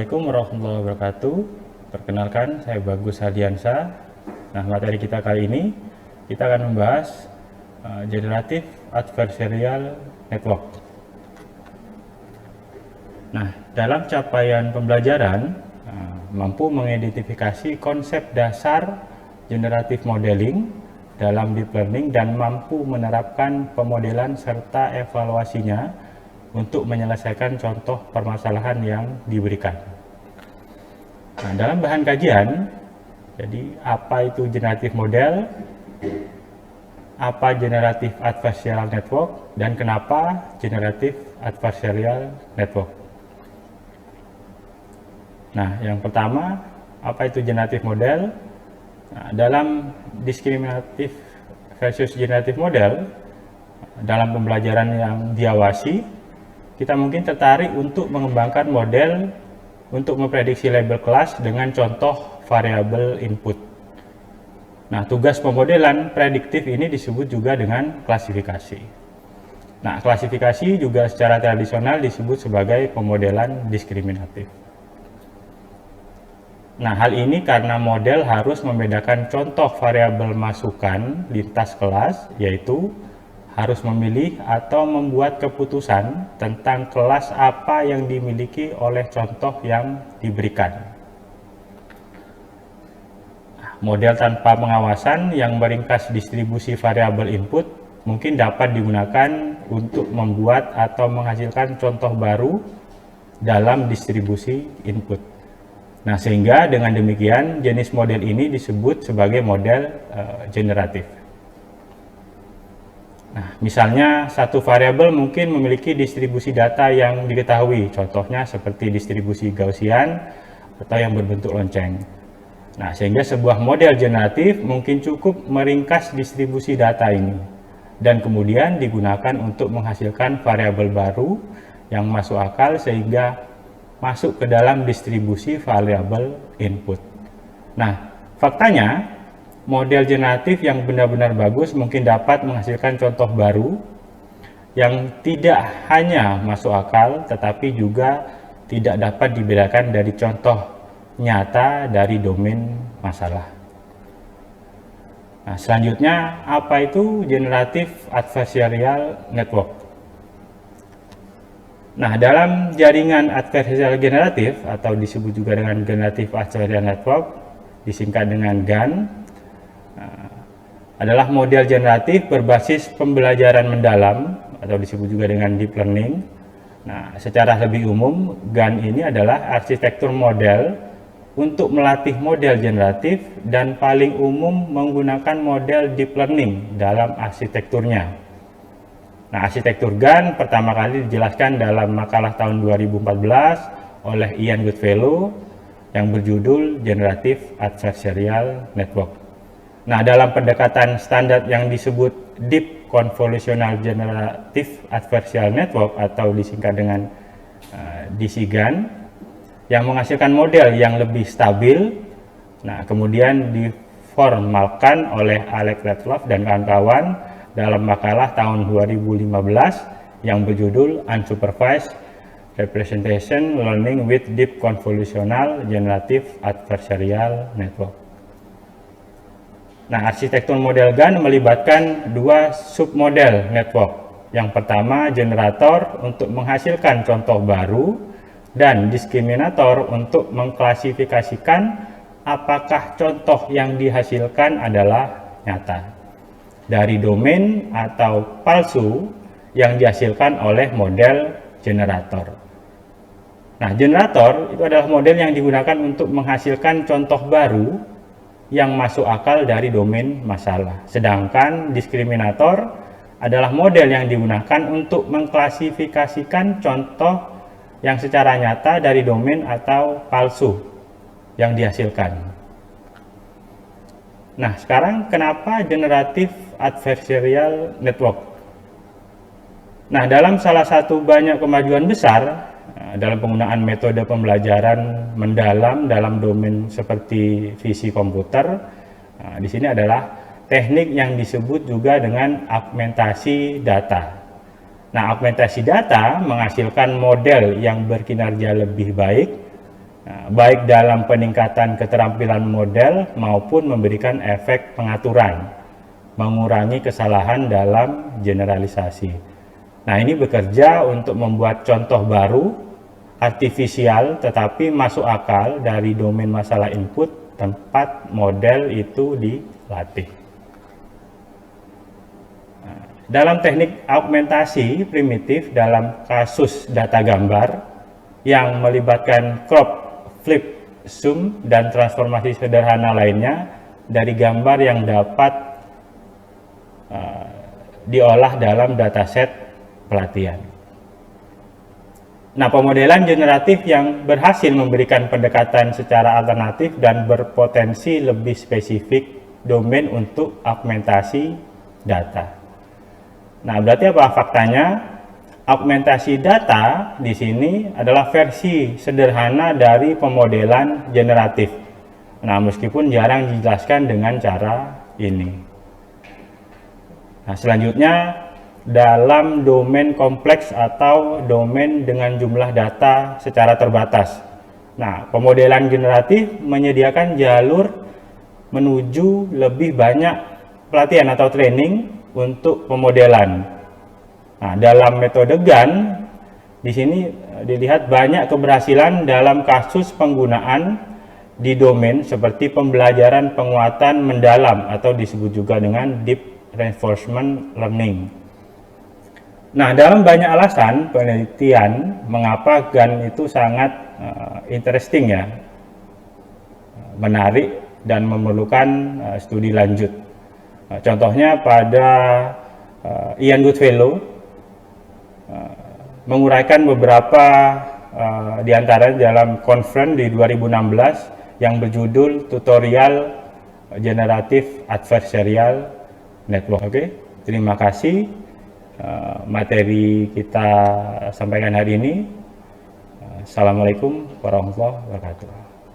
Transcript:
Assalamualaikum warahmatullahi wabarakatuh. Perkenalkan, saya Bagus Hardiansa. Nah, materi kita kali ini kita akan membahas Generative Adversarial Network. Nah, dalam capaian pembelajaran mampu mengidentifikasi konsep dasar generative modeling dalam deep learning dan mampu menerapkan pemodelan serta evaluasinya untuk menyelesaikan contoh permasalahan yang diberikan. Nah, dalam bahan kajian, jadi apa itu generative model, apa generative adversarial network, dan kenapa generative adversarial network. Nah, yang pertama, apa itu generative model? Nah, dalam diskriminatif versus generative model, dalam pembelajaran yang diawasi, kita mungkin tertarik untuk mengembangkan model untuk memprediksi label kelas dengan contoh variabel input. Nah, tugas pemodelan prediktif ini disebut juga dengan klasifikasi. Nah, klasifikasi juga secara tradisional disebut sebagai pemodelan diskriminatif. Nah, hal ini karena model harus membedakan contoh variabel masukan lintas kelas, yaitu harus memilih atau membuat keputusan tentang kelas apa yang dimiliki oleh contoh yang diberikan. Model tanpa pengawasan yang meringkas distribusi variabel input mungkin dapat digunakan untuk membuat atau menghasilkan contoh baru dalam distribusi input. Nah, sehingga dengan demikian jenis model ini disebut sebagai model generatif. Nah, misalnya satu variabel mungkin memiliki distribusi data yang diketahui, contohnya seperti distribusi Gaussian atau yang berbentuk lonceng. Nah, sehingga sebuah model generatif mungkin cukup meringkas distribusi data ini dan kemudian digunakan untuk menghasilkan variabel baru yang masuk akal sehingga masuk ke dalam distribusi variabel input. Nah, faktanya model generatif yang benar-benar bagus mungkin dapat menghasilkan contoh baru yang tidak hanya masuk akal tetapi juga tidak dapat dibedakan dari contoh nyata dari domain masalah. Nah, selanjutnya apa itu generative adversarial network? Nah, dalam jaringan adversarial generatif atau disebut juga dengan generative adversarial network, disingkat dengan GAN, adalah model generatif berbasis pembelajaran mendalam atau disebut juga dengan deep learning. Nah, secara lebih umum, GAN ini adalah arsitektur model untuk melatih model generatif dan paling umum menggunakan model deep learning dalam arsitekturnya. Nah, arsitektur GAN pertama kali dijelaskan dalam makalah tahun 2014 oleh Ian Goodfellow yang berjudul Generative Adversarial Network. Nah, dalam pendekatan standar yang disebut Deep Convolutional Generative Adversarial Network atau disingkat dengan DCGAN, yang menghasilkan model yang lebih stabil, nah kemudian diformalkan oleh Alex Redloff dan kawan-kawan dalam makalah tahun 2015 yang berjudul Unsupervised Representation Learning with Deep Convolutional Generative Adversarial Network. Nah, arsitektur model GAN melibatkan dua submodel network. Yang pertama, generator untuk menghasilkan contoh baru dan diskriminator untuk mengklasifikasikan apakah contoh yang dihasilkan adalah nyata dari domain atau palsu yang dihasilkan oleh model generator. Nah, generator itu adalah model yang digunakan untuk menghasilkan contoh baru yang masuk akal dari domain masalah. Sedangkan diskriminator adalah model yang digunakan untuk mengklasifikasikan contoh yang secara nyata dari domain atau palsu yang dihasilkan. Nah, sekarang kenapa generative adversarial network? Nah, dalam salah satu banyak kemajuan besar dalam penggunaan metode pembelajaran mendalam dalam domain seperti visi komputer, di sini adalah teknik yang disebut juga dengan augmentasi data. Nah, augmentasi data menghasilkan model yang berkinerja lebih baik Nah, baik dalam peningkatan keterampilan model maupun memberikan efek pengaturan, mengurangi kesalahan dalam generalisasi. Nah, ini bekerja untuk membuat contoh baru, artifisial tetapi masuk akal dari domain masalah input tempat model itu dilatih. Nah, dalam teknik augmentasi primitif dalam kasus data gambar yang melibatkan crop, flip, zoom, dan transformasi sederhana lainnya dari gambar yang dapat diolah dalam dataset pelatihan. Nah, pemodelan generatif yang berhasil memberikan pendekatan secara alternatif dan berpotensi lebih spesifik domain untuk augmentasi data. Nah, berarti apa faktanya? Augmentasi data di sini adalah versi sederhana dari pemodelan generatif. Nah, meskipun jarang dijelaskan dengan cara ini. Nah, selanjutnya dalam domain kompleks atau domain dengan jumlah data secara terbatas. Nah, pemodelan generatif menyediakan jalur menuju lebih banyak pelatihan atau training untuk pemodelan. Nah, dalam metode GAN di sini dilihat banyak keberhasilan dalam kasus penggunaan di domain seperti pembelajaran penguatan mendalam atau disebut juga dengan deep reinforcement learning. Nah, dalam banyak alasan penelitian mengapa GAN itu sangat interesting ya, menarik dan memerlukan studi lanjut. Contohnya pada Ian Goodfellow menguraikan beberapa diantara dalam conference di 2016 yang berjudul Tutorial Generative Adversarial Network. Oke, terima kasih. Materi kita sampaikan hari ini. Assalamualaikum warahmatullahi wabarakatuh.